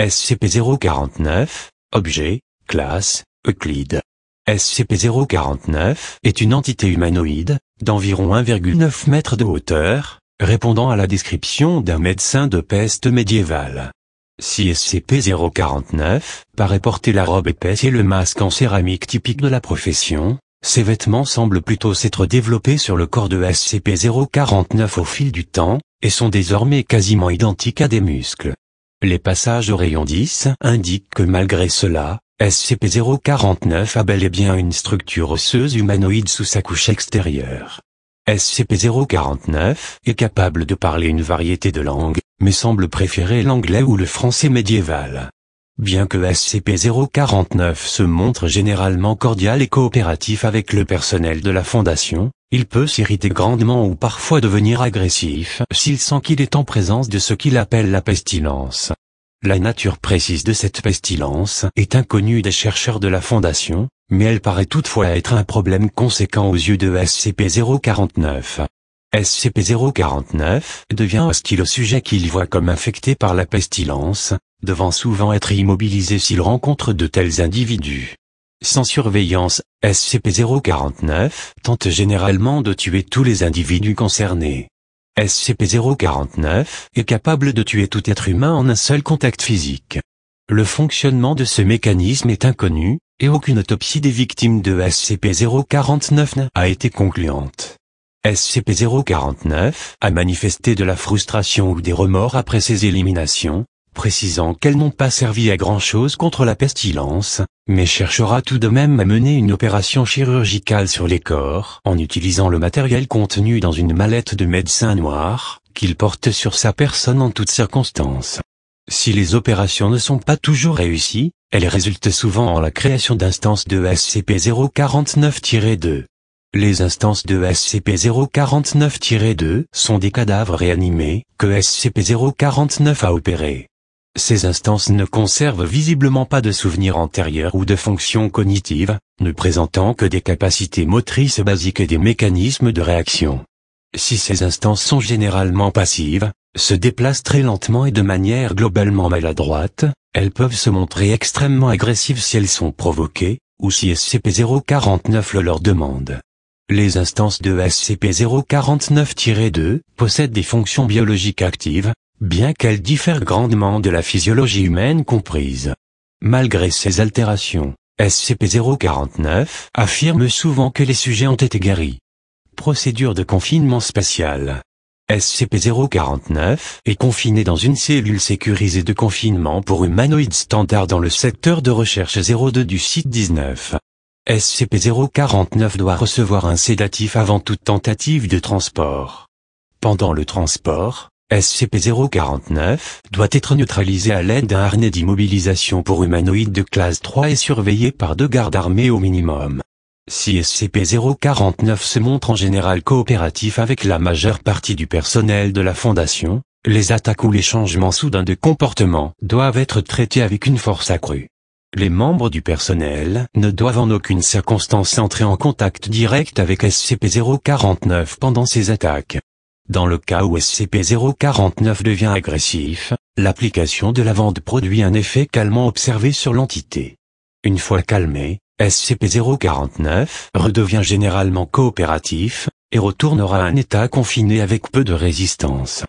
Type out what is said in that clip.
SCP-049, objet, classe, Euclide. SCP-049 est une entité humanoïde, d'environ 1,9 m de hauteur, répondant à la description d'un médecin de peste médiévale. Si SCP-049 paraît porter la robe épaisse et le masque en céramique typique de la profession, ses vêtements semblent plutôt s'être développés sur le corps de SCP-049 au fil du temps, et sont désormais quasiment identiques à des muscles. Les passages au rayon 10 indiquent que malgré cela, SCP-049 a bel et bien une structure osseuse humanoïde sous sa couche extérieure. SCP-049 est capable de parler une variété de langues, mais semble préférer l'anglais ou le français médiéval. Bien que SCP-049 se montre généralement cordial et coopératif avec le personnel de la Fondation, il peut s'irriter grandement ou parfois devenir agressif s'il sent qu'il est en présence de ce qu'il appelle la pestilence. La nature précise de cette pestilence est inconnue des chercheurs de la Fondation, mais elle paraît toutefois être un problème conséquent aux yeux de SCP-049. SCP-049 devient hostile au sujet qu'il voit comme infecté par la pestilence, devant souvent être immobilisé s'il rencontre de tels individus. Sans surveillance, SCP-049 tente généralement de tuer tous les individus concernés. SCP-049 est capable de tuer tout être humain en un seul contact physique. Le fonctionnement de ce mécanisme est inconnu, et aucune autopsie des victimes de SCP-049 n'a été concluante. SCP-049 a manifesté de la frustration ou des remords après ces éliminations, précisant qu'elles n'ont pas servi à grand-chose contre la pestilence, mais cherchera tout de même à mener une opération chirurgicale sur les corps en utilisant le matériel contenu dans une mallette de médecin noir, qu'il porte sur sa personne en toutes circonstances. Si les opérations ne sont pas toujours réussies, elles résultent souvent en la création d'instances de SCP-049-2. Les instances de SCP-049-2 sont des cadavres réanimés que SCP-049 a opérés. Ces instances ne conservent visiblement pas de souvenirs antérieurs ou de fonctions cognitives, ne présentant que des capacités motrices basiques et des mécanismes de réaction. Si ces instances sont généralement passives, se déplacent très lentement et de manière globalement maladroite, elles peuvent se montrer extrêmement agressives si elles sont provoquées, ou si SCP-049 le leur demande. Les instances de SCP-049-2 possèdent des fonctions biologiques actives, bien qu'elles diffèrent grandement de la physiologie humaine comprise. Malgré ces altérations, SCP-049 affirme souvent que les sujets ont été guéris. Procédure de confinement spatial. SCP-049 est confiné dans une cellule sécurisée de confinement pour humanoïdes standard dans le secteur de recherche 02 du site 19. SCP-049 doit recevoir un sédatif avant toute tentative de transport. Pendant le transport, SCP-049 doit être neutralisé à l'aide d'un harnais d'immobilisation pour humanoïdes de classe 3 et surveillé par 2 gardes armés au minimum. Si SCP-049 se montre en général coopératif avec la majeure partie du personnel de la Fondation, les attaques ou les changements soudains de comportement doivent être traités avec une force accrue. Les membres du personnel ne doivent en aucune circonstance entrer en contact direct avec SCP-049 pendant ces attaques. Dans le cas où SCP-049 devient agressif, l'application de lavande produit un effet calmant observé sur l'entité. Une fois calmé, SCP-049 redevient généralement coopératif, et retournera à un état confiné avec peu de résistance.